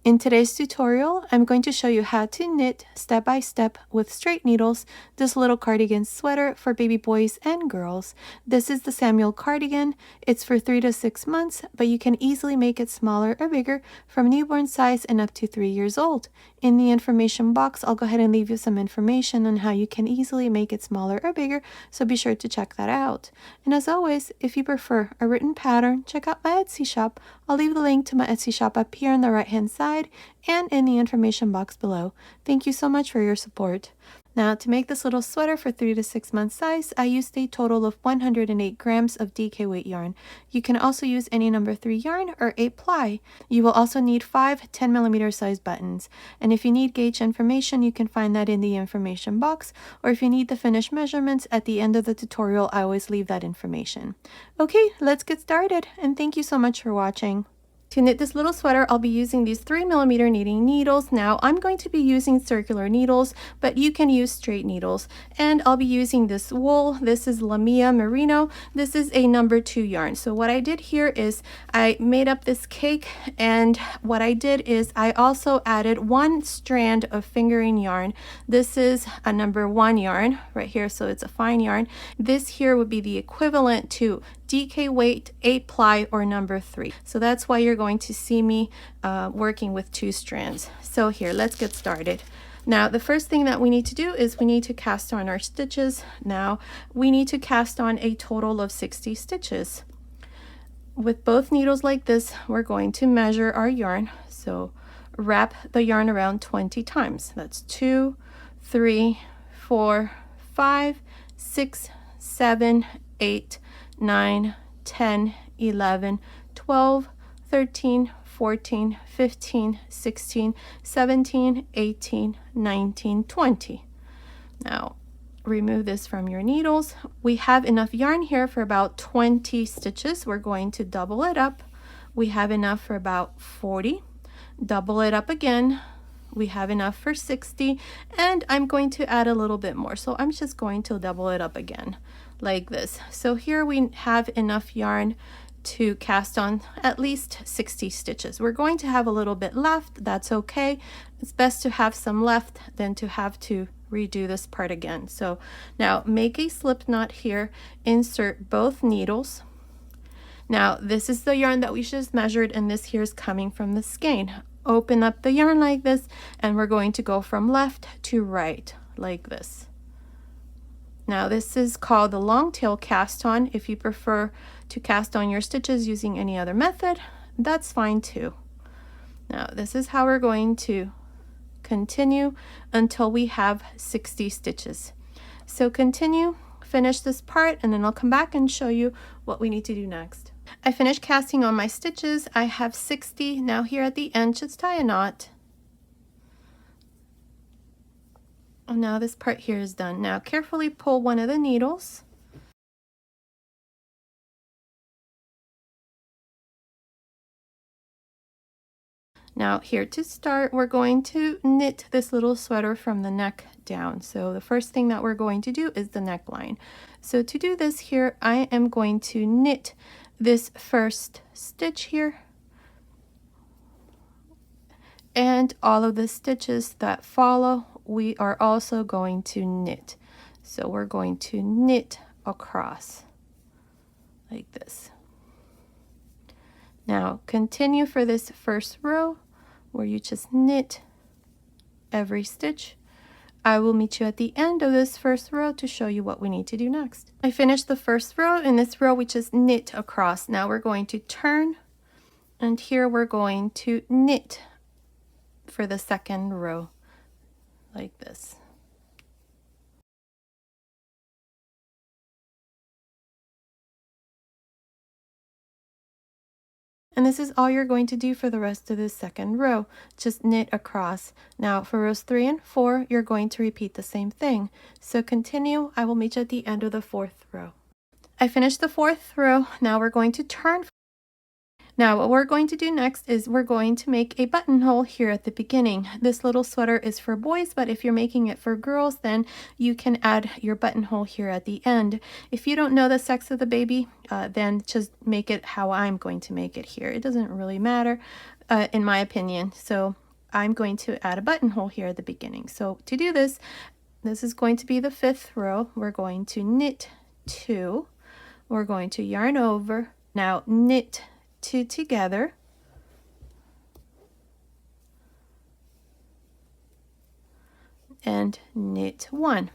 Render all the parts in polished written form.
In today's tutorial, I'm going to show you how to knit step by step with straight needles this little cardigan sweater for baby boys and girls. This is the Samuel Cardigan. It's for 3 to 6 months, but you can easily make it smaller or bigger from newborn size and up to 3 years old. In the information box, I'll go ahead and leave you some information on how you can easily make it smaller or bigger, so be sure to check that out. And as always, if you prefer a written pattern, check out my Etsy shop. I'll leave the link to my Etsy shop up here on the right hand side and in the information box below. Thank you so much for your support. Now, to make this little sweater for 3 to 6 month size, I used a total of 108 grams of DK weight yarn. You can also use any number 3 yarn or 8 ply. You will also need 5 10mm size buttons. And if you need gauge information, you can find that in the information box, or if you need the finished measurements at the end of the tutorial, I always leave that information. Okay, let's get started, and thank you so much for watching. To knit this little sweater, I'll be using these 3mm knitting needles. Now, I'm going to be using circular needles, but you can use straight needles. And I'll be using this wool. This is LaMia Merino. This is a number 2 yarn. So what I did here is I made up this cake, and what I did is I also added 1 strand of fingering yarn. This is a number 1 yarn right here, so it's a fine yarn. This here would be the equivalent to DK weight, 8 ply, or number 3. So that's why you're going to see me working with 2 strands. So here, let's get started. Now, the first thing that we need to do is we need to cast on our stitches. Now, we need to cast on a total of 60 stitches. With both needles like this, we're going to measure our yarn. So wrap the yarn around 20 times. That's 2, 3, 4, 5, 6, 7, 8, 9, 10, 11, 12, 13, 14, 15, 16, 17, 18, 19, 20. Now, remove this from your needles. We have enough yarn here for about 20 stitches. We're going to double it up. We have enough for about 40. Double it up again. We have enough for 60, and I'm going to add a little bit more. So I'm just going to double it up again like this. So here we have enough yarn to cast on at least 60 stitches. We're going to have a little bit left. That's okay. It's best to have some left than to have to redo this part again. So now make a slip knot here, insert both needles. Now this is the yarn that we just measured, and this here is coming from the skein. Open up the yarn like this, and we're going to go from left to right like this. Now this is called the long tail cast on. If you prefer to cast on your stitches using any other method, that's fine too. Now this is how we're going to continue until we have 60 stitches. So continue, finish this part, and then I'll come back and show you what we need to do next. I finished casting on my stitches. I have 60. Now here at the end, just tie a knot. And now this part here is done. Now carefully pull one of the needles. Now here to start, we're going to knit this little sweater from the neck down. So the first thing that we're going to do is the neckline. So to do this here, I am going to knit this first stitch here, and all of the stitches that follow we are also going to knit. So we're going to knit across like this. Now continue for this first row where you just knit every stitch. I will meet you at the end of this first row to show you what we need to do next. I finished the first row. In this row, we just knit across. Now we're going to turn, and here we're going to knit for the second row like this. And this is all you're going to do for the rest of the second row. Just knit across. Now for rows 3 and 4, you're going to repeat the same thing. So continue. I will meet you at the end of the 4th row. I finished the 4th row. Now we're going to turn. Now what we're going to do next is we're going to make a buttonhole here at the beginning. This little sweater is for boys, but if you're making it for girls, then you can add your buttonhole here at the end. If you don't know the sex of the baby, then just make it how I'm going to make it here. It doesn't really matter. in my opinion. So I'm going to add a buttonhole here at the beginning. So to do this, this is going to be the 5th row. We're going to knit 2. We're going to yarn over. Now knit 2 together. And knit 1.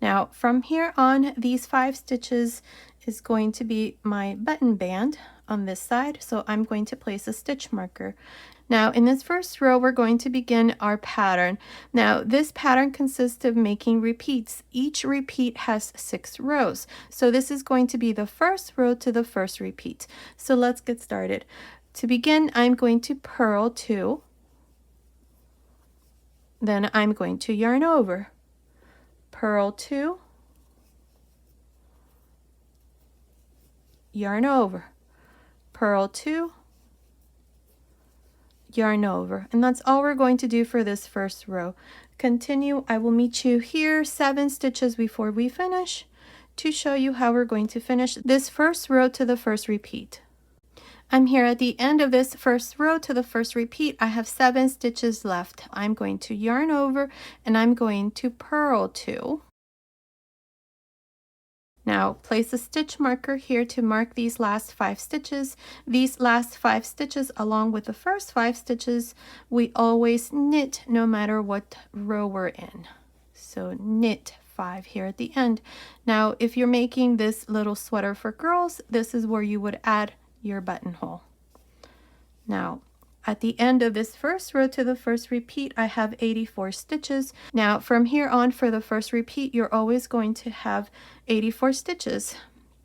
Now from here on, these 5 stitches is going to be my button band on this side, so I'm going to place a stitch marker. Now in this first row, we're going to begin our pattern. Now this pattern consists of making repeats. Each repeat has 6 rows, so this is going to be the first row to the first repeat. So let's get started. To begin, I'm going to purl 2, then I'm going to yarn over, purl 2, yarn over, purl 2, yarn over, and that's all we're going to do for this first row. Continue. I will meet you here 7 stitches before we finish to show you how we're going to finish this first row to the first repeat. I'm here at the end of this first row to the first repeat. I have 7 stitches left. I'm going to yarn over and I'm going to purl 2. Now place a stitch marker here to mark these last 5 stitches. These last 5 stitches, along with the first 5 stitches, we always knit no matter what row we're in. So knit 5 here at the end. Now if you're making this little sweater for girls, this is where you would add your buttonhole. Now at the end of this first row to the first repeat, I have 84 stitches. Now from here on, for the first repeat, you're always going to have 84 stitches.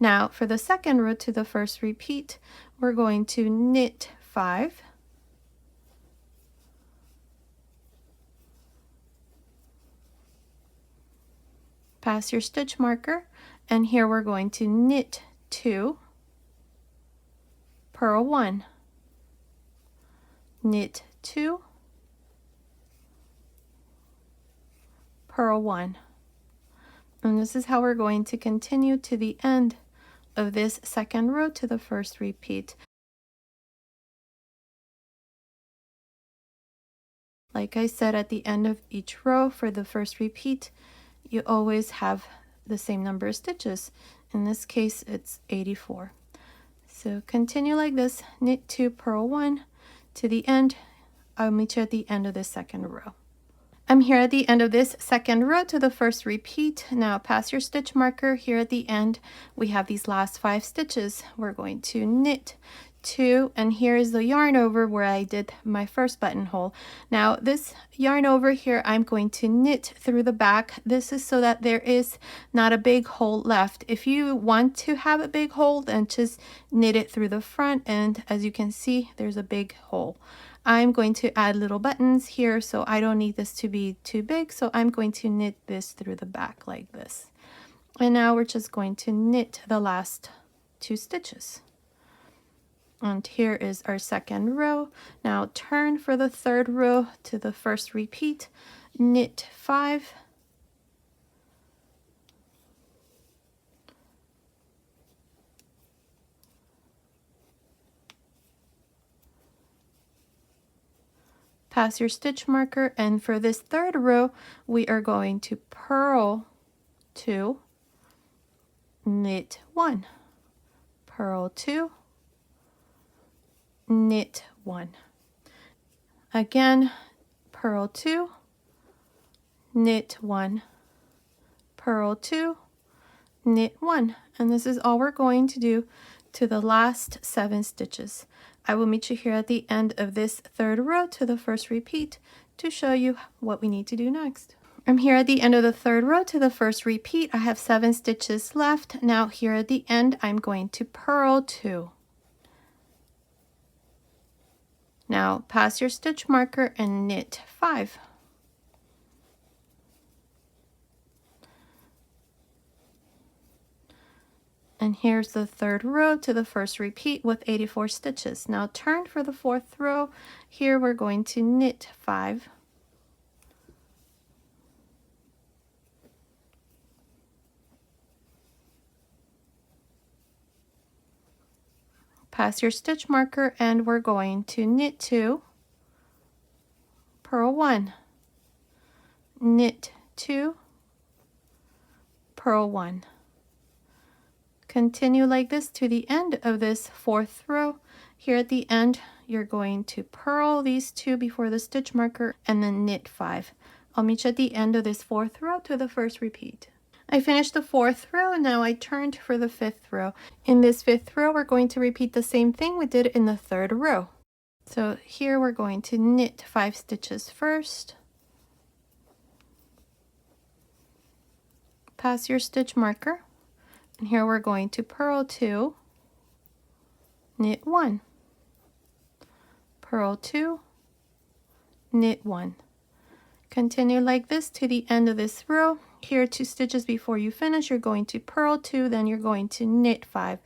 Now for the second row to the first repeat, we're going to knit 5, pass your stitch marker, and here we're going to knit 2, purl 1, knit 2, purl 1. And this is how we're going to continue to the end of this second row to the first repeat. Like I said, at the end of each row for the first repeat, you always have the same number of stitches. In this case, it's 84. So continue like this, knit 2, purl 1 to the end. I'll meet you at the end of the second row. I'm here at the end of this second row to the first repeat. Now pass your stitch marker. Here at the end, we have these last 5 stitches. We're going to knit 2, and here is the yarn over where I did my first buttonhole. Now this yarn over here, I'm going to knit through the back. This is so that there is not a big hole left. If you want to have a big hole, then just knit it through the front, and as you can see, there's a big hole. I'm going to add little buttons here, so I don't need this to be too big, so I'm going to knit this through the back like this. And now we're just going to knit the last 2 stitches. And here is our second row. Now turn for the third row to the first repeat, knit 5, pass your stitch marker, and for this third row, we are going to purl 2, knit 1, purl 2, knit 1. Again, purl 2, knit 1, purl 2, knit 1. And this is all we're going to do to the last 7 stitches. I will meet you here at the end of this third row to the first repeat to show you what we need to do next. I'm here at the end of the third row to the first repeat. I have 7 stitches left. Now here at the end, I'm going to purl 2. Now pass your stitch marker and knit 5. And here's the third row to the first repeat with 84 stitches. Now turn for the fourth row. Here we're going to knit 5. pass your stitch marker, and we're going to knit 2, purl 1, knit 2, purl 1. Continue like this to the end of this 4th row. Here at the end, you're going to purl these 2 before the stitch marker and then knit 5. I'll meet you at the end of this 4th row to the first repeat. I finished the 4th row, and now I turned for the 5th row. In this 5th row, we're going to repeat the same thing we did in the 3rd row. So here we're going to knit 5 stitches first. Pass your stitch marker, and here we're going to purl 2, knit 1, purl 2, knit 1. Continue like this to the end of this row. Here 2 stitches before you finish, you're going to purl 2, then you're going to knit 5.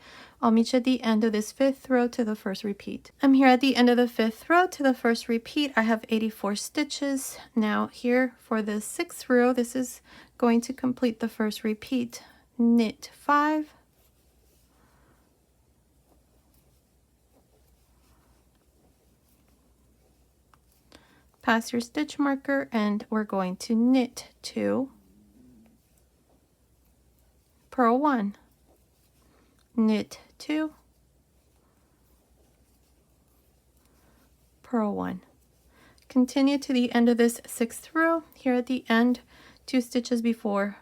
I'll meet you at the end of this 5th row to the first repeat. I'm here at the end of the 5th row to the first repeat. I have 84 stitches. Now here for the 6th row, this is going to complete the first repeat. Knit 5, pass your stitch marker, and we're going to knit 2, purl 1, knit 2, purl 1. Continue to the end of this 6th row. Here at the end, 2 stitches before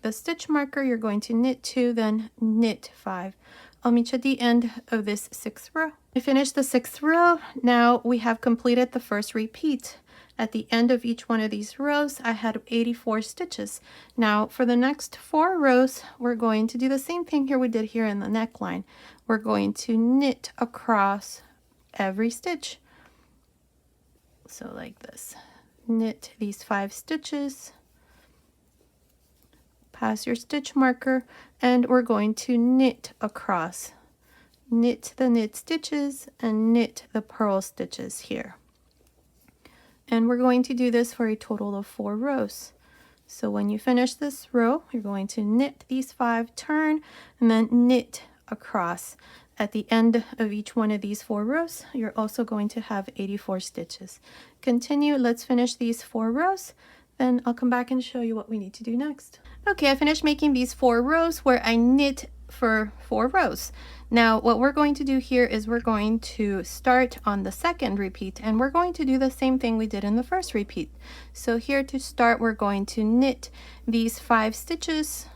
the stitch marker, you're going to knit 2, then knit 5. I'll meet you at the end of this 6th row. I finished the 6th row. Now we have completed the first repeat. At the end of each one of these rows, I had 84 stitches. Now for the next 4 rows, we're going to do the same thing here we did here in the neckline. We're going to knit across every stitch. So like this. Knit these 5 stitches. Pass your stitch marker, and we're going to knit across. Knit the knit stitches and knit the purl stitches here. And we're going to do this for a total of 4 rows. So when you finish this row, you're going to knit these 5, turn, and then knit across. At the end of each one of these 4 rows, you're also going to have 84 stitches. Continue. Let's finish these 4 rows. Then I'll come back and show you what we need to do next. Okay, I finished making these 4 rows where I knit for 4 rows. Now what we're going to do here is we're going to start on the 2nd repeat, and we're going to do the same thing we did in the 1st repeat. So here to start, we're going to knit these 5 stitches.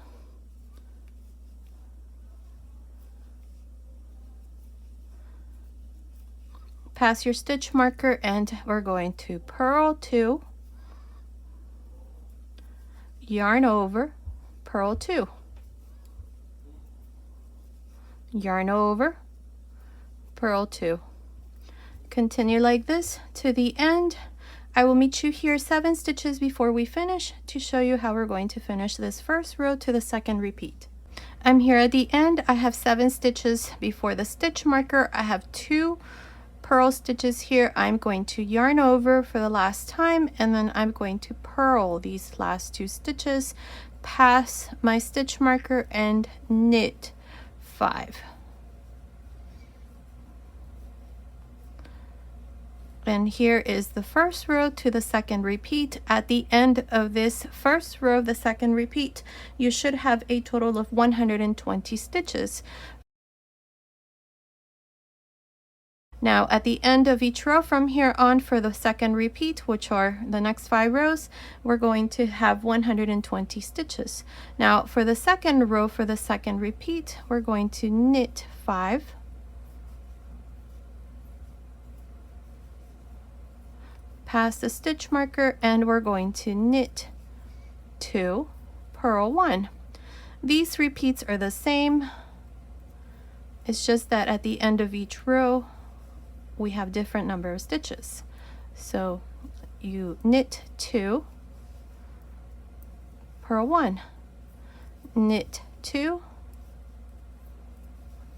Pass your stitch marker, and we're going to purl 2, yarn over, purl 2, yarn over, purl 2. Continue like this to the end. I will meet you here 7 stitches before we finish to show you how we're going to finish this first row to the 2nd repeat. I'm here at the end. I have 7 stitches before the stitch marker. I have 2 purl stitches here. I'm going to yarn over for the last time, and then I'm going to purl these last 2 stitches, pass my stitch marker, and knit 5. And here is the first row to the 2nd repeat. At the end of this first row of the 2nd repeat, you should have a total of 120 stitches. Now at the end of each row from here on for the 2nd repeat, which are the next 5 rows, we're going to have 120 stitches. Now for the 2nd row for the 2nd repeat, we're going to knit 5, pass the stitch marker, and we're going to knit 2, purl 1. These repeats are the same. It's just that at the end of each row we have different number of stitches. So you knit 2, purl 1, knit 2,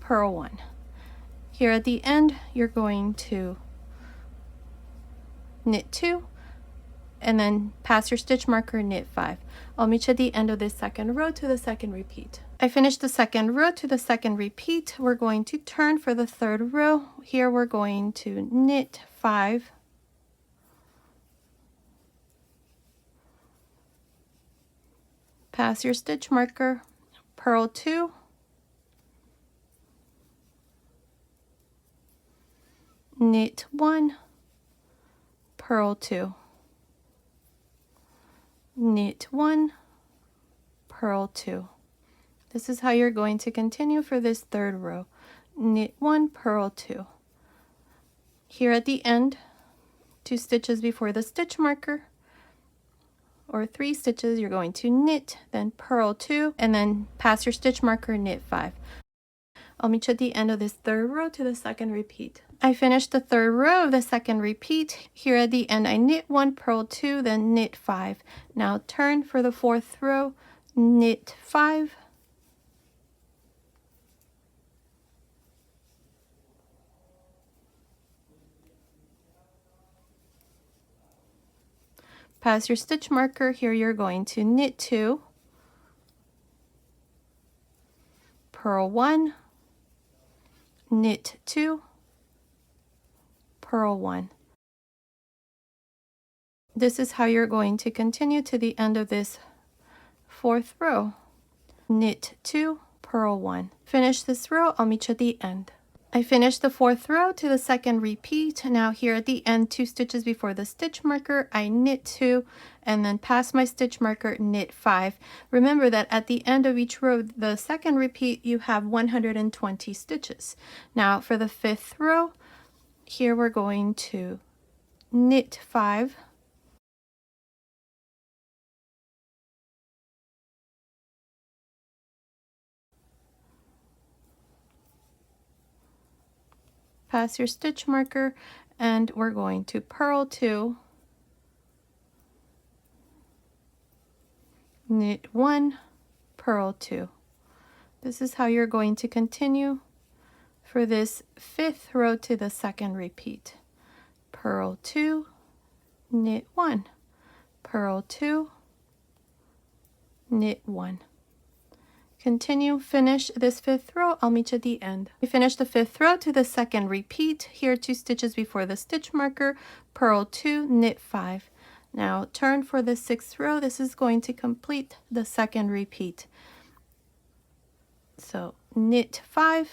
purl 1. Here at the end, you're going to knit 2 and then pass your stitch marker, knit 5. I'll meet you at the end of this 2nd row to the 2nd repeat. I finished the second row to the second repeat. We're going to turn for the third row. Here we're going to knit 5, pass your stitch marker, purl 2, knit 1, purl 2, knit 1, purl 2. This is how you're going to continue for this third row. Knit 1, purl 2. Here at the end, 2 stitches before the stitch marker, or 3 stitches, you're going to knit, then purl 2, and then pass your stitch marker, knit 5. I'll meet you at the end of this third row to the second repeat. I finished the third row of the second repeat. Here at the end, I knit 1, purl 2, then knit 5. Now turn for the fourth row, knit 5, pass your stitch marker. Here you're going to knit 2, purl 1, knit 2, purl 1. This is how you're going to continue to the end of this fourth row. Knit 2, purl 1. Finish this row, I'll meet you at the end. I finished the fourth row to the second repeat. Now here at the end, 2 stitches before the stitch marker, I knit 2 and then pass my stitch marker, knit 5. Remember that at the end of each row, the second repeat, you have 120 stitches. Now for the fifth row, here we're going to knit 5, pass your stitch marker, and we're going to purl 2, knit 1, purl 2. This is how you're going to continue for this fifth row to the second repeat. Purl 2, knit 1, purl 2, knit 1. Continue, finish this fifth row, I'll meet you at the end. We finished the fifth row to the second repeat. Here 2 stitches before the stitch marker, purl 2, knit 5. Now turn for the sixth row. This is going to complete the second repeat. So knit 5,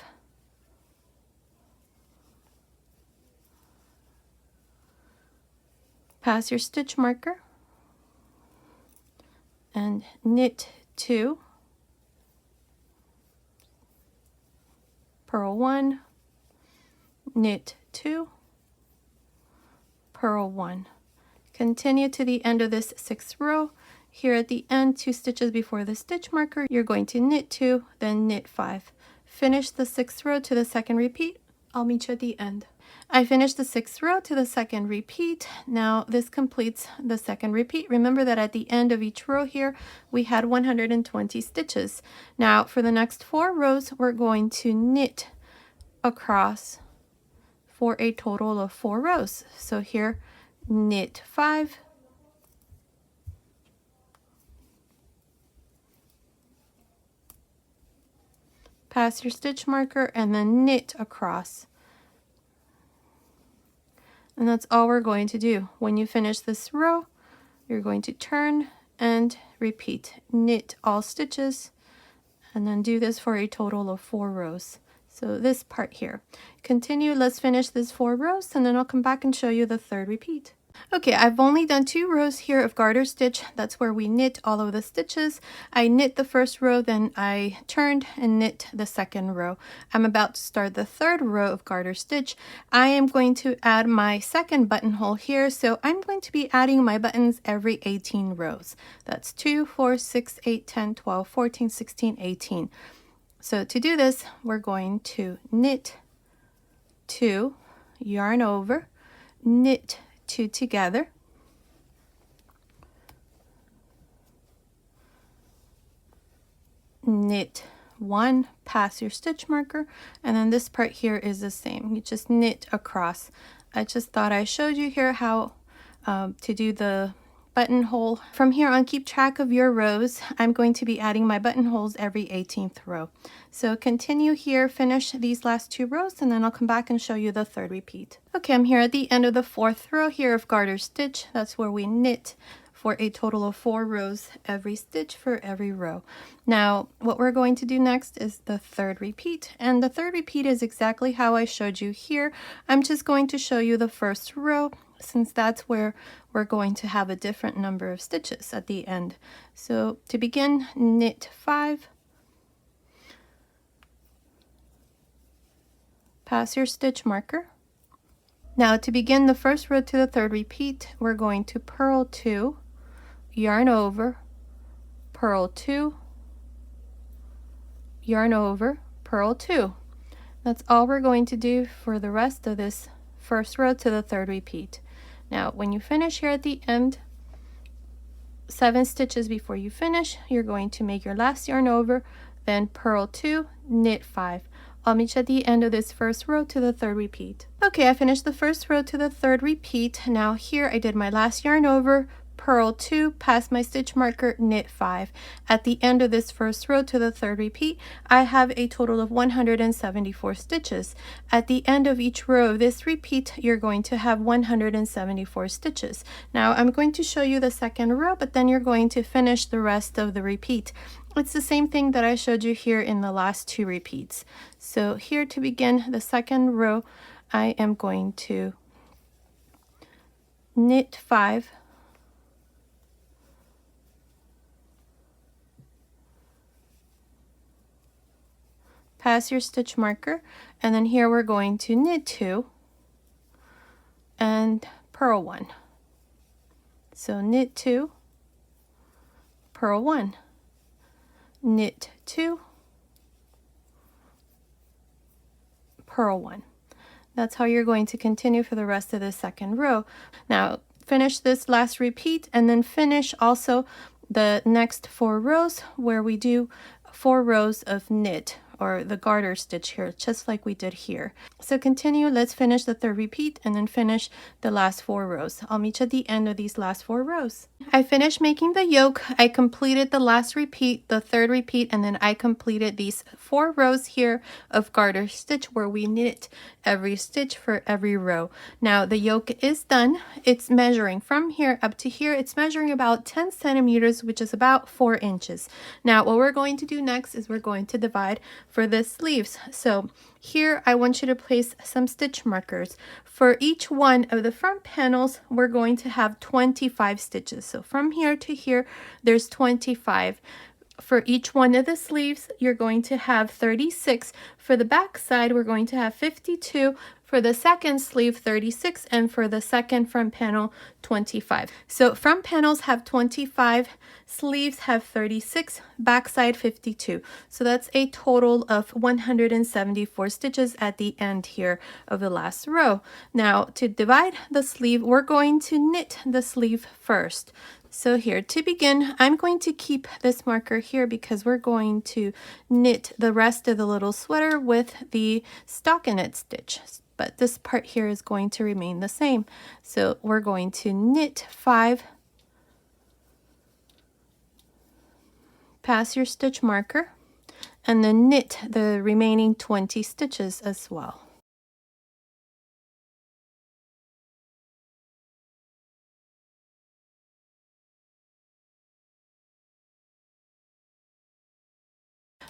pass your stitch marker, and knit 2, purl 1, knit 2, purl 1. Continue to the end of this sixth row. Here at the end, 2 stitches before the stitch marker, you're going to knit 2, then knit 5. Finish the sixth row to the second repeat. I'll meet you at the end. I finished the sixth row to the second repeat. Now this completes the second repeat. Remember that at the end of each row here, we had 120 stitches. Now for the next 4 rows, we're going to knit across for a total of 4 rows. So here, knit 5, pass your stitch marker, and then knit across. And that's all we're going to do. When you finish this row, you're going to turn and repeat. Knit all stitches, and then do this for a total of 4 rows. So this part here. Continue, let's finish this 4 rows, and then I'll come back and show you the third repeat. Okay, I've only done 2 rows here of garter stitch. That's where we knit all of the stitches. I knit the first row, then I turned and knit the second row. I'm about to start the third row of garter stitch. I am going to add my second buttonhole here, so I'm going to be adding my buttons every 18 rows. That's 2, 4, 6, 8, 10, 12, 14, 16, 18. So to do this, we're going to knit 2, yarn over, knit 2 together, knit 1, pass your stitch marker, and then this part here is the same. You just knit across. I just thought I showed you here how to do the buttonhole. From here on, keep track of your rows. I'm going to be adding my buttonholes every 18th row. So continue here, finish these last 2 rows, and then I'll come back and show you the 3rd repeat. Okay, I'm here at the end of the 4th row here of garter stitch. That's where we knit for a total of 4 rows every stitch for every row. Now, what we're going to do next is the 3rd repeat, and the 3rd repeat is exactly how I showed you here. I'm just going to show you the 1st row, since that's where we're going to have a different number of stitches at the end. So to begin, knit 5, pass your stitch marker. Now to begin the 1st row to the 3rd repeat, we're going to purl 2, yarn over, purl 2, yarn over, purl 2. That's all we're going to do for the rest of this 1st row to the 3rd repeat. Now when you finish here at the end, 7 stitches before you finish, you're going to make your last yarn over, then purl 2, knit 5. I'll meet you at the end of this 1st row to the 3rd repeat. Okay, I finished the 1st row to the 3rd repeat. Now here I did my last yarn over, purl 2, pass my stitch marker, knit 5. At the end of this 1st row to the 3rd repeat, I have a total of 174 stitches. At the end of each row of this repeat, you're going to have 174 stitches. Now I'm going to show you the 2nd row, but then you're going to finish the rest of the repeat. It's the same thing that I showed you here in the last 2 repeats. So here to begin the 2nd row, I am going to knit 5, pass your stitch marker, and then here we're going to knit 2 and purl 1. So knit 2, purl 1, knit 2, purl 1. That's how you're going to continue for the rest of the 2nd row. Now finish this last repeat and then finish also the next 4 rows where we do 4 rows of knit, or the garter stitch here, just like we did here. So continue, let's finish the 3rd repeat and then finish the last 4 rows. I'll meet you at the end of these last 4 rows. I finished making the yoke. I completed the last repeat, the 3rd repeat, and then I completed these 4 rows here of garter stitch where we knit every stitch for every row. Now the yoke is done. It's measuring from here up to here. It's measuring about 10 centimeters, which is about 4 inches. Now what we're going to do next is we're going to divide for the sleeves. So here I want you to place some stitch markers. For each one of the front panels, we're going to have 25 stitches. So from here to here, there's 25. For each one of the sleeves, you're going to have 36. For the back side, we're going to have 52. For the 2nd sleeve, 36, and for the 2nd front panel, 25. So front panels have 25, sleeves have 36, back side 52. So that's a total of 174 stitches at the end here of the last row. Now to divide the sleeve, we're going to knit the sleeve first. So here to begin, I'm going to keep this marker here because we're going to knit the rest of the little sweater with the stockinette stitch. But this part here is going to remain the same. So we're going to knit 5, pass your stitch marker, and then knit the remaining 20 stitches as well.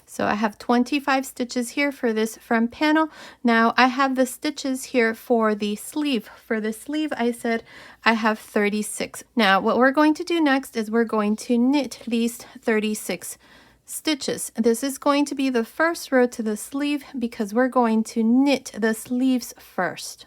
So I have 25 stitches here for this front panel. Now I have the stitches here for the sleeve. For the sleeve, I said I have 36. Now what we're going to do next is we're going to knit these 36 stitches. This is going to be the first row to the sleeve because we're going to knit the sleeves first.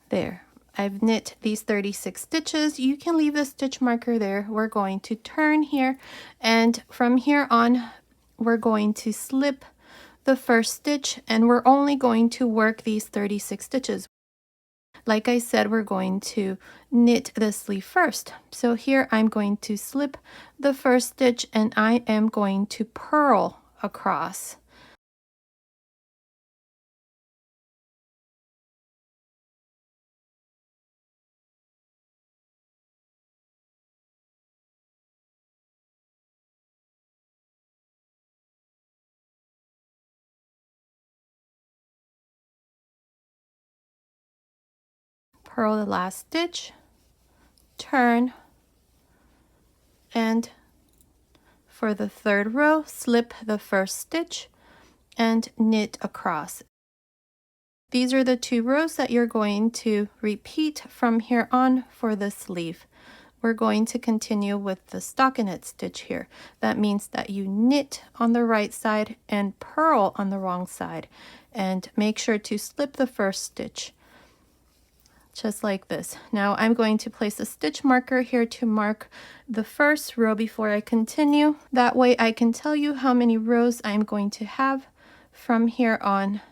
There, I've knit these 36 stitches. You can leave the stitch marker there. We're going to turn here, and from here on, we're going to slip the first stitch, and we're only going to work these 36 stitches. like I said, we're going to knit the sleeve first. So here I'm going to slip the first stitch and I am going to purl across. Purl the last stitch, turn, and for the third row, slip the first stitch and knit across. These are the 2 rows that you're going to repeat from here on for the sleeve. We're going to continue with the stockinette stitch here. That means that you knit on the right side and purl on the wrong side, and make sure to slip the first stitch, just like this. Now I'm going to place a stitch marker here to mark the first row before I continue. That way I can tell you how many rows I'm going to have from here on.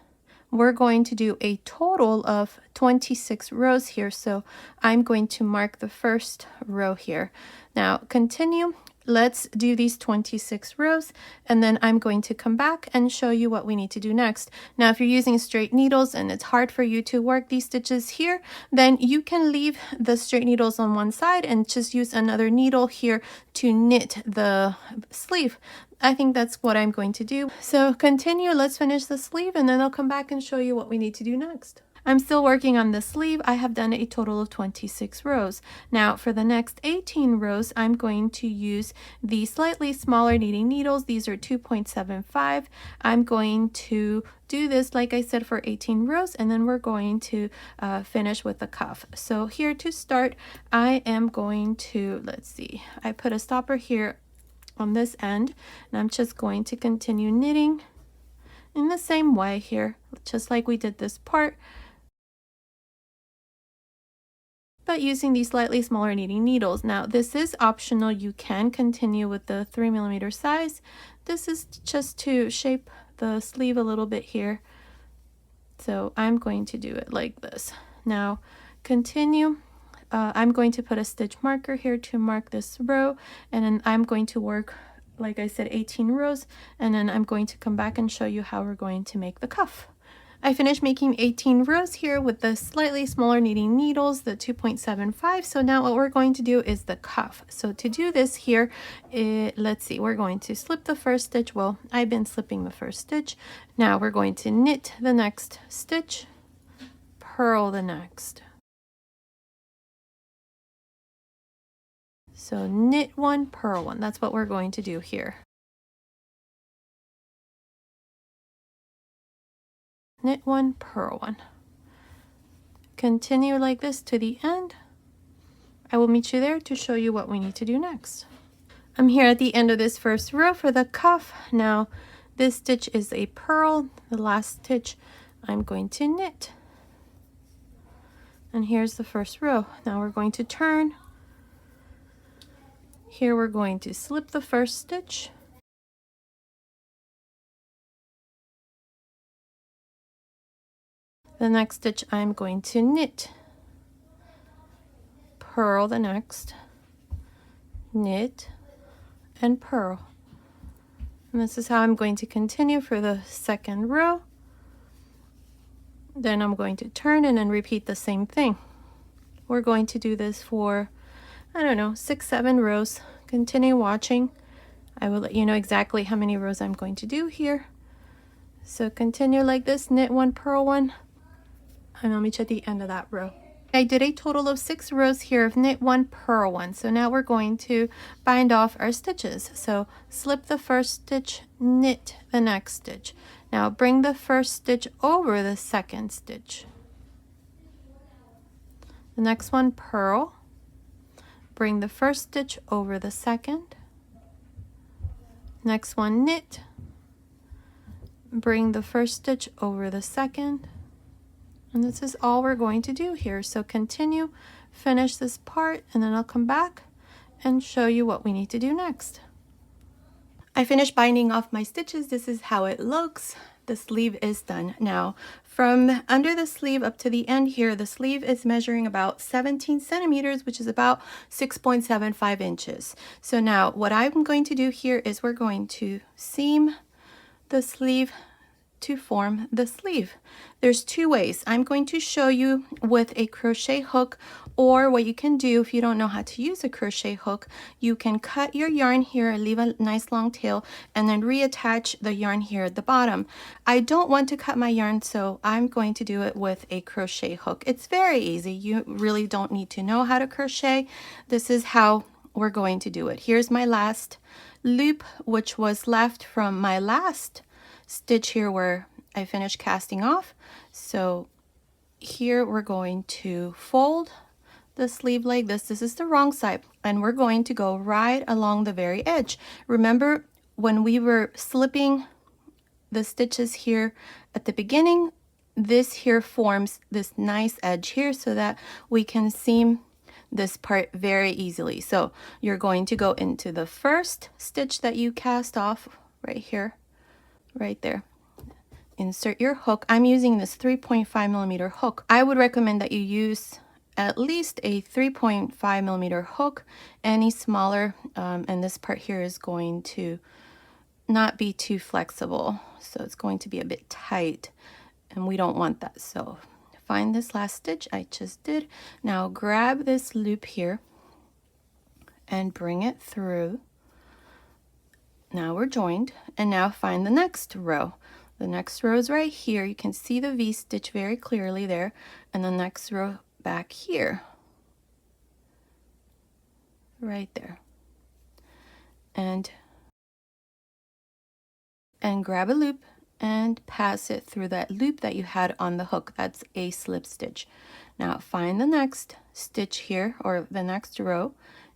We're going to do a total of 26 rows here, so I'm going to mark the first row here. Now continue. Let's do these 26 rows, and then I'm going to come back and show you what we need to do next. Now, if you're using straight needles and it's hard for you to work these stitches here, then you can leave the straight needles on one side and just use another needle here to knit the sleeve. I think that's what I'm going to do. So continue, let's finish the sleeve, and then I'll come back and show you what we need to do next. I'm still working on the sleeve. I have done a total of 26 rows. Now for the next 18 rows, I'm going to use the slightly smaller knitting needles. These are 2.75. I'm going to do this, like I said, for 18 rows, and then we're going to finish with the cuff. So here to start, I am going to, let's see, I put a stopper here on this end, and I'm just going to continue knitting in the same way here, just like we did this part, but using these slightly smaller knitting needles. Now this is optional. You can continue with the 3mm size. This is just to shape the sleeve a little bit here. So I'm going to do it like this. Now continue. I'm going to put a stitch marker here to mark this row, and then I'm going to work, like I said, 18 rows, and then I'm going to come back and show you how we're going to make the cuff. I finished making 18 rows here with the slightly smaller knitting needles, the 2.75. So now what we're going to do is the cuff. So to do this here, let's see, we're going to slip the first stitch. Well, I've been slipping the first stitch. Now we're going to knit the next stitch, purl the next. So knit one, purl one. That's what we're going to do here. Knit one, purl one. Continue like this to the end. I will meet you there to show you what we need to do next. I'm here at the end of this first row for the cuff. Now this stitch is a purl. The last stitch I'm going to knit. And here's the first row. Now we're going to turn. Here we're going to slip the first stitch. The next stitch I'm going to knit, purl the next, knit, and purl. And this is how I'm going to continue for the second row. Then I'm going to turn and then repeat the same thing. We're going to do this for, I don't know, 6-7 rows. Continue watching. I will let you know exactly how many rows I'm going to do here. So continue like this, knit one, purl one, and I'll meet you at the end of that row. I did a total of 6 rows here of knit one, purl one. So now we're going to bind off our stitches. So slip the first stitch, knit the next stitch. Now bring the first stitch over the second stitch. The next one, purl. Bring the first stitch over the second. Next one, knit. Bring the first stitch over the second. And this is all we're going to do here. So continue, finish this part, and then I'll come back and show you what we need to do next. I finished binding off my stitches. This is how it looks. the sleeve is done. Now, from under the sleeve up to the end here, the sleeve is measuring about 17 centimeters, which is about 6.75 inches. So now what I'm going to do here is we're going to seam the sleeve to form the sleeve. There's two ways. I'm going to show you with a crochet hook, or what you can do if you don't know how to use a crochet hook, you can cut your yarn here, leave a nice long tail, and then reattach the yarn here at the bottom. I don't want to cut my yarn, so I'm going to do it with a crochet hook. It's very easy. You really don't need to know how to crochet. This is how we're going to do it. Here's my last loop, which was left from my last stitch here where I finished casting off. So here we're going to fold the sleeve like this. This is the wrong side, and we're going to go right along the very edge. Remember when we were slipping the stitches here at the beginning, this here forms this nice edge here so that we can seam this part very easily. So you're going to go into the first stitch that you cast off right here, right there. Insert your hook. I'm using this 3.5 millimeter hook. I would recommend that you use at least a 3.5 millimeter hook. Any smaller, and this part here is going to not be too flexible, so it's going to be a bit tight, and we don't want that. So find this last stitch I just did. Now grab this loop here and bring it through. Now we're joined, and now find the next row. The next row is right here. You can see the V stitch very clearly there, and the next row back here, right there. And grab a loop and pass it through that loop that you had on the hook. That's a slip stitch. Now find the next stitch here, or the next row,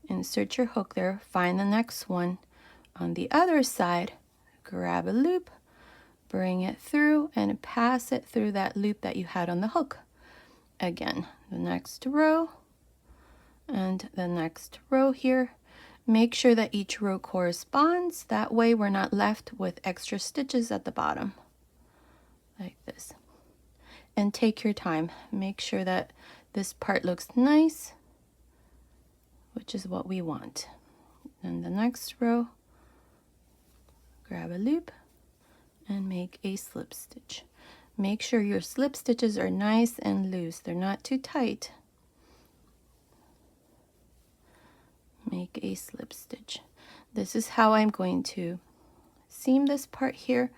insert your hook there, find the next one on the other side, grab a loop, bring it through, and pass it through that loop that you had on the hook. Again, the next row and the next row here. Make sure that each row corresponds. That way we're not left with extra stitches at the bottom, like this. And take your time. Make sure that this part looks nice, which is what we want. And the next row, grab a loop and make a slip stitch. Make sure your slip stitches are nice and loose. They're not too tight. Make a slip stitch. This is how I'm going to seam this part here.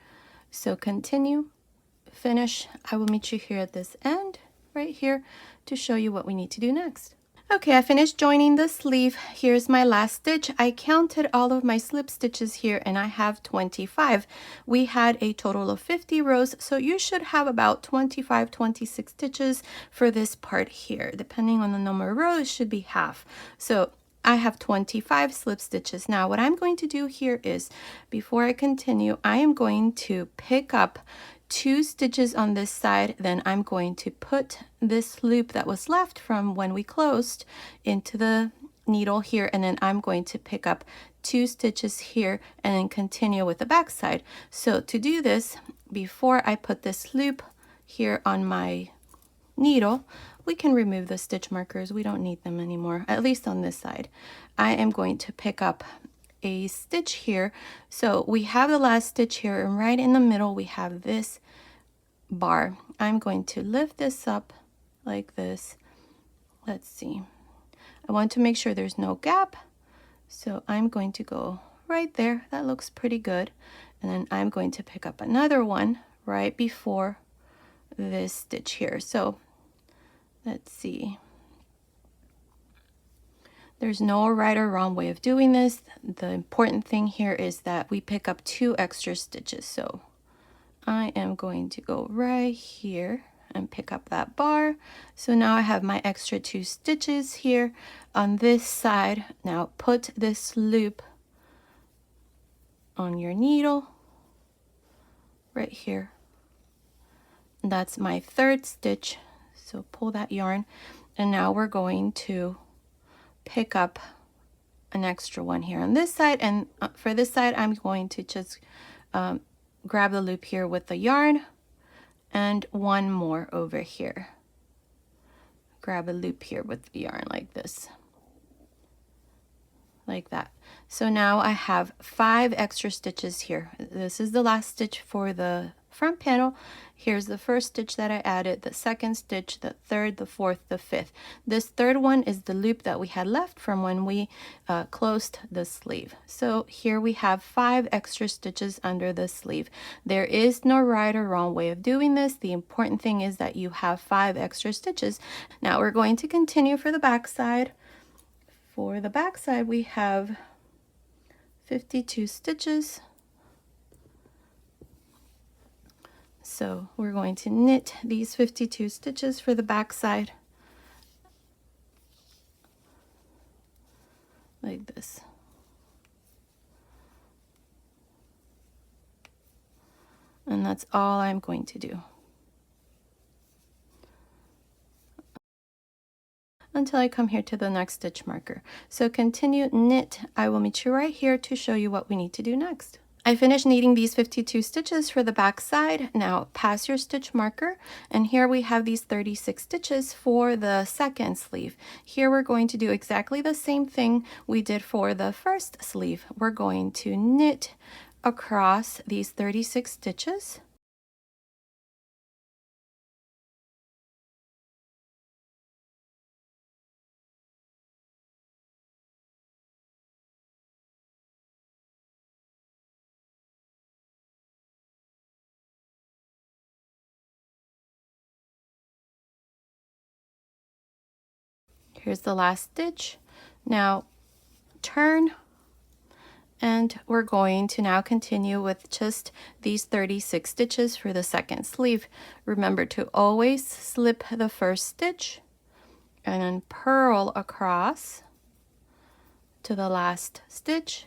So continue, finish. I will meet you here at this end right here to show you what we need to do next. Okay, I finished joining the sleeve. Here's my last stitch. I counted all of my slip stitches here, and I have 25. We had a total of 50 rows, so you should have about 25, 26 stitches for this part here. Depending on the number of rows, it should be half. So I have 25 slip stitches. Now what I'm going to do here is, before I continue, I am going to pick up 2 stitches on this side, then I'm going to put this loop that was left from when we closed into the needle here, and then I'm going to pick up 2 stitches here and then continue with the back side. So to do this, before I put this loop here on my needle, we can remove the stitch markers. We don't need them anymore, at least on this side. I am going to pick up a stitch here. So we have the last stitch here, and right in the middle we have this bar. I'm going to lift this up like this. Let's see. I want to make sure there's no gap. So I'm going to go right there. That looks pretty good. And then I'm going to pick up another one right before this stitch here. So let's see. There's no right or wrong way of doing this. The important thing here is that we pick up 2 extra stitches. So I am going to go right here and pick up that bar. So now I have my extra 2 stitches here on this side. Now put this loop on your needle right here. That's my 3rd stitch. So pull that yarn, and now we're going to pick up an extra one here on this side, and for this side I'm going to just grab the loop here with the yarn and one more over here. Grab a loop here with the yarn like this, like that. So now I have 5 extra stitches here. This is the last stitch for the front panel. Here's the first stitch that I added, the second stitch, the third, the fourth, the fifth. This third one is the loop that we had left from when we closed the sleeve. So here we have 5 extra stitches under the sleeve. There is no right or wrong way of doing this. The important thing is that you have 5 extra stitches. Now we're going to continue for the back side. For the back side, we have 52 stitches. So we're going to knit these 52 stitches for the back side like this. And that's all I'm going to do until I come here to the next stitch marker. So continue knit. I will meet you right here to show you what we need to do next. I finished knitting these 52 stitches for the back side. Now pass your stitch marker, and here we have these 36 stitches for the second sleeve. Here we're going to do exactly the same thing we did for the first sleeve. We're going to knit across these 36 stitches. Here's the last stitch. Now turn, and we're going to now continue with just these 36 stitches for the second sleeve. Remember to always slip the first stitch and then purl across to the last stitch.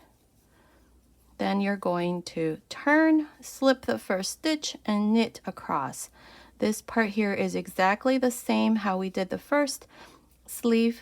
Then you're going to turn, slip the first stitch, and knit across. This part here is exactly the same how we did the first sleeve,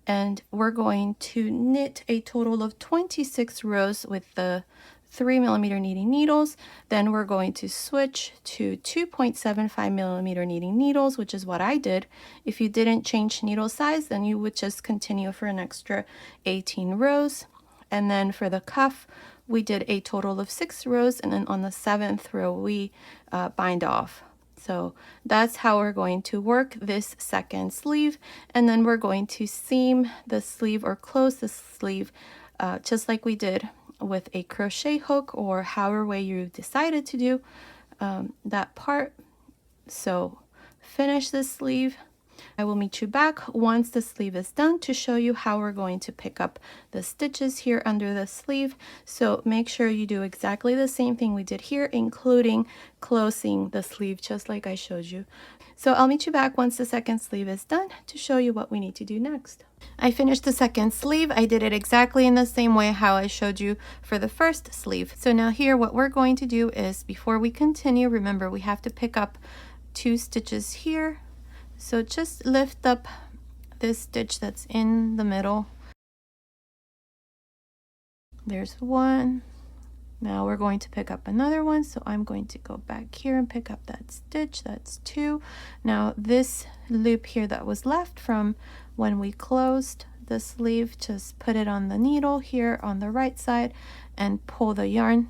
and we're going to knit a total of 26 rows with the 3mm knitting needles. Then we're going to switch to 2.75mm knitting needles, which is what I did. If you didn't change needle size, then you would just continue for an extra 18 rows. And then for the cuff, we did a total of 6 rows, and then on the 7th row we bind off. So that's how we're going to work this second sleeve, and then we're going to seam the sleeve or close the sleeve just like we did with a crochet hook, or however way you decided to do that part. So finish the sleeve. I will meet you back once the sleeve is done to show you how we're going to pick up the stitches here under the sleeve. So make sure you do exactly the same thing we did here, including closing the sleeve just like I showed you. So I'll meet you back once the second sleeve is done to show you what we need to do next. I finished the second sleeve. I did it exactly in the same way how I showed you for the first sleeve. So now here what we're going to do is, before we continue, remember we have to pick up 2 stitches here. So just lift up this stitch that's in the middle. There's one. Now we're going to pick up another one. So I'm going to go back here and pick up that stitch. That's 2. Now this loop here that was left from when we closed the sleeve, just put it on the needle here on the right side and pull the yarn.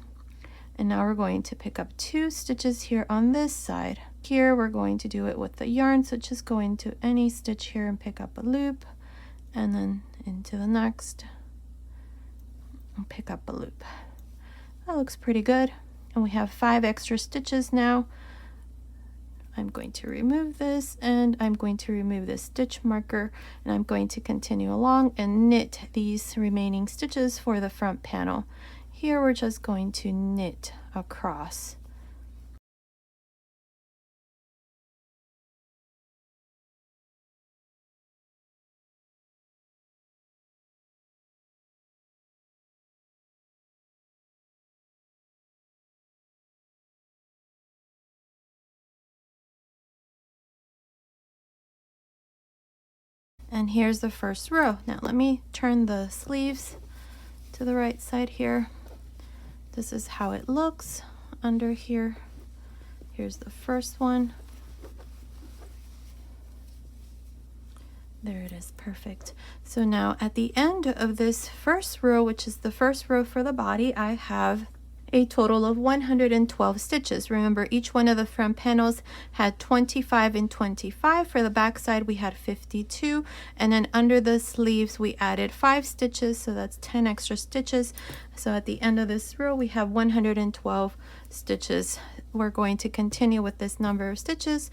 And now we're going to pick up 2 stitches here on this side. Here we're going to do it with the yarn, so just go into any stitch here and pick up a loop, and then into the next and pick up a loop. That looks pretty good, and we have 5 extra stitches now. I'm going to remove this, and I'm going to remove this stitch marker, and I'm going to continue along and knit these remaining stitches for the front panel. Here we're just going to knit across. And here's the first row. Now let me turn the sleeves to the right side here. This is how it looks. under here. Here's the first one. There it is, perfect. So now at the end of this first row, which is the first row for the body, I have a total of 112 stitches. Remember, each one of the front panels had 25 and 25. For the back side, we had 52. And then under the sleeves, we added 5 stitches, so that's 10 extra stitches. So at the end of this row, we have 112 stitches. We're going to continue with this number of stitches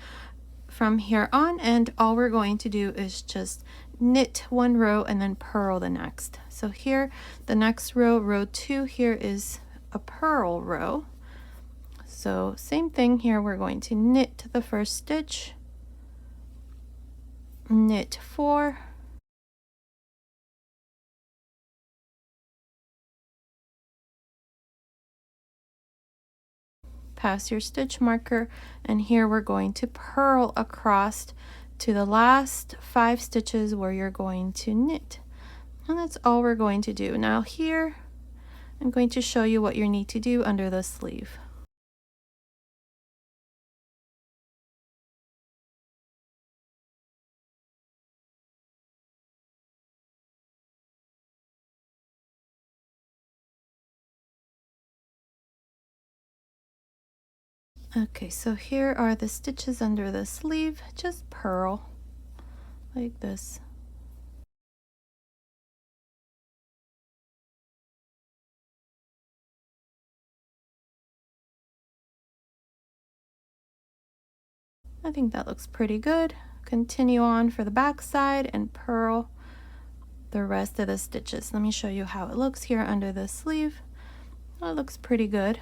from here on, and all we're going to do is just knit one row and then purl the next. So here, the next row, row 2 here, is a purl row. So same thing here, we're going to knit the first stitch, knit 4, pass your stitch marker, and here we're going to purl across to the last 5 stitches where you're going to knit. And that's all we're going to do. Now here, I'm going to show you what you need to do under the sleeve. Okay, so here are the stitches under the sleeve. Just purl like this. I think that looks pretty good. Continue on for the back side and purl the rest of the stitches. Let me show you how it looks here under the sleeve. Well, it looks pretty good.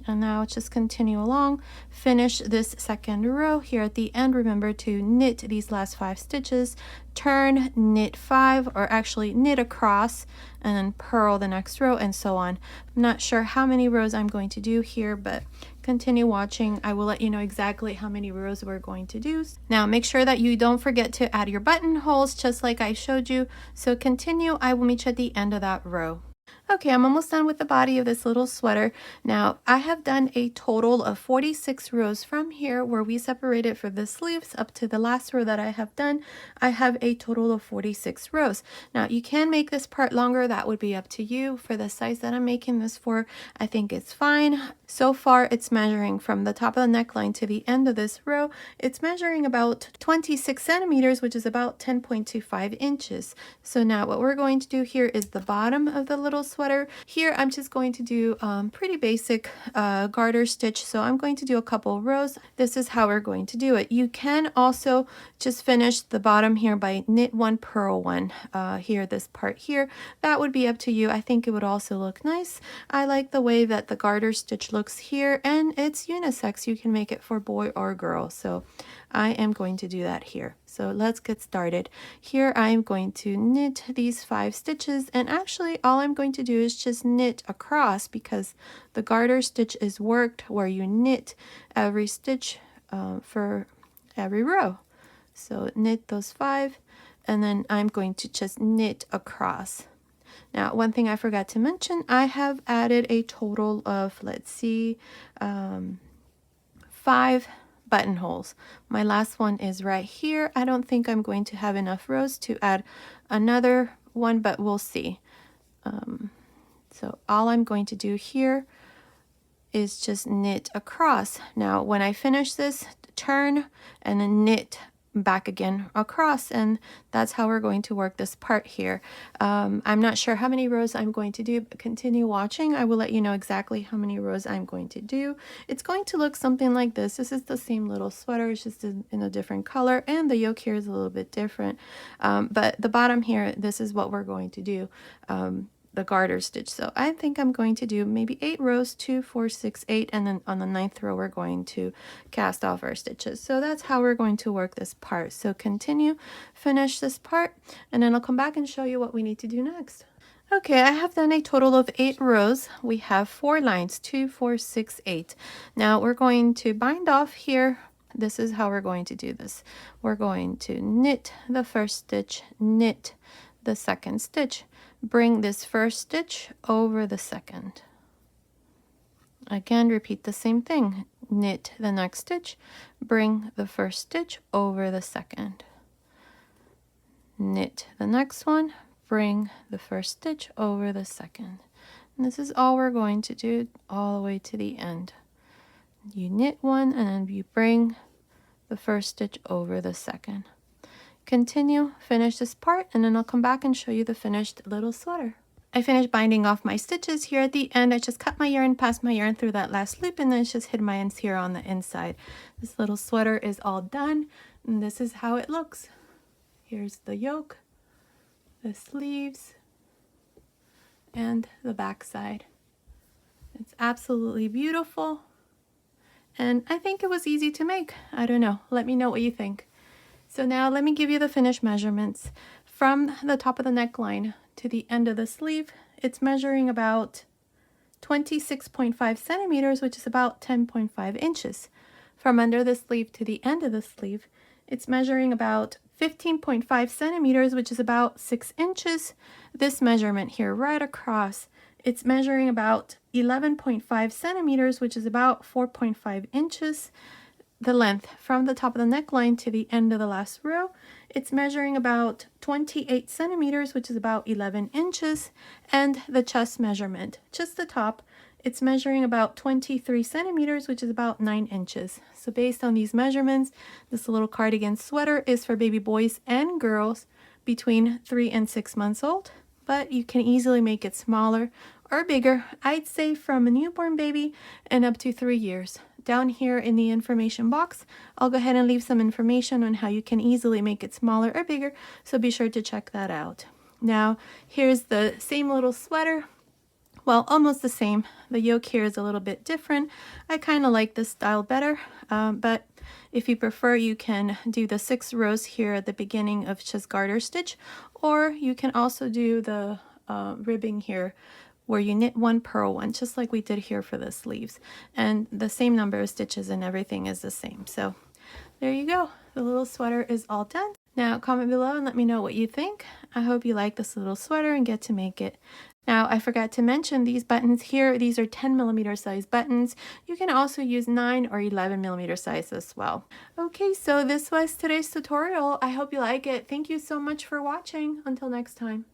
And now just continue along, finish this second row. Here at the end, remember to knit these last 5 stitches, turn, knit 5, or actually knit across, and then purl the next row, and so on. I'm not sure how many rows I'm going to do here, but continue watching. I will let you know exactly how many rows we're going to do. Now make sure that you don't forget to add your buttonholes, just like I showed you. So continue, I will meet you at the end of that row. Okay, I'm almost done with the body of this little sweater. Now, I have done a total of 46 rows from here where we separated for the sleeves up to the last row that I have done. I have a total of 46 rows. Now, you can make this part longer. That would be up to you. For the size that I'm making this for, I think it's fine. So far, it's measuring from the top of the neckline to the end of this row. It's measuring about 26 centimeters, which is about 10.25 inches. So now what we're going to do here is the bottom of the little sweater. Here I'm just going to do pretty basic garter stitch, so I'm going to do a couple rows. This is how we're going to do it. You can also just finish the bottom here by knit 1, purl 1 here, this part here. That would be up to you. I think it would also look nice. I like the way that the garter stitch looks here, and it's unisex. You can make it for boy or girl, so I am going to do that here. So let's get started. Here I'm going to knit these 5 stitches, and actually all I'm going to do is just knit across because the garter stitch is worked where you knit every stitch for every row. So knit those 5, and then I'm going to just knit across. Now, one thing I forgot to mention, I have added a total of, let's see, 5 buttonholes. My last one is right here. I don't think I'm going to have enough rows to add another one, but we'll see. So all I'm going to do here is just knit across. Now, when I finish this, turn and then knit back again across, and that's how we're going to work this part here. I'm not sure how many rows I'm going to do, but continue watching. I will let you know exactly how many rows I'm going to do. It's going to look something like this. This is the same little sweater, it's just in a different color, and the yoke here is a little bit different. But the bottom here, this is what we're going to do. The garter stitch. So I think I'm going to do maybe 8 rows, 2, 4, 6, 8, and then on the 9th row we're going to cast off our stitches. So that's how we're going to work this part. So continue, finish this part, and then I'll come back and show you what we need to do next. Okay, I have done a total of 8 rows. We have 4 lines, 2, 4, 6, 8. Now we're going to bind off here. This is how we're going to do this. We're going to knit the first stitch, knit the second stitch. Bring this first stitch over the second. Again, repeat the same thing. Knit the next stitch, bring the first stitch over the second. Knit the next one, bring the first stitch over the second. And this is all we're going to do all the way to the end. You knit one and then you bring the first stitch over the second. Continue, finish this part, and then I'll come back and show you the finished little sweater. I finished binding off my stitches here at the end. I just cut my yarn, passed my yarn through that last loop, and then just hid my ends here on the inside. This little sweater is all done, and this is how it looks. Here's the yoke, the sleeves, and the back side. It's absolutely beautiful, and I think it was easy to make. I don't know. Let me know what you think. So now let me give you the finished measurements. From the top of the neckline to the end of the sleeve, it's measuring about 26.5 centimeters, which is about 10.5 inches. From under the sleeve to the end of the sleeve, it's measuring about 15.5 centimeters, which is about 6 inches. This measurement here right across, it's measuring about 11.5 centimeters, which is about 4.5 inches. The length from the top of the neckline to the end of the last row, it's measuring about 28 centimeters, which is about 11 inches. And the chest measurement, just the top, it's measuring about 23 centimeters, which is about 9 inches. So based on these measurements, this little cardigan sweater is for baby boys and girls between 3 and 6 months old, but you can easily make it smaller or bigger. I'd say from a newborn baby and up to 3 years. Down here in the information box, I'll go ahead and leave some information on how you can easily make it smaller or bigger, so be sure to check that out. Now, here's the same little sweater. Well, almost the same. The yoke here is a little bit different. I kind of like this style better, but if you prefer, you can do the 6 rows here at the beginning of just garter stitch, or you can also do the ribbing here, where you knit 1, purl 1, just like we did here for the sleeves. And the same number of stitches and everything is the same. So there you go. The little sweater is all done. Now comment below and let me know what you think. I hope you like this little sweater and get to make it. Now I forgot to mention these buttons here. These are 10mm size buttons. You can also use 9 or 11mm size as well. Okay, so this was today's tutorial. I hope you like it. Thank you so much for watching. Until next time.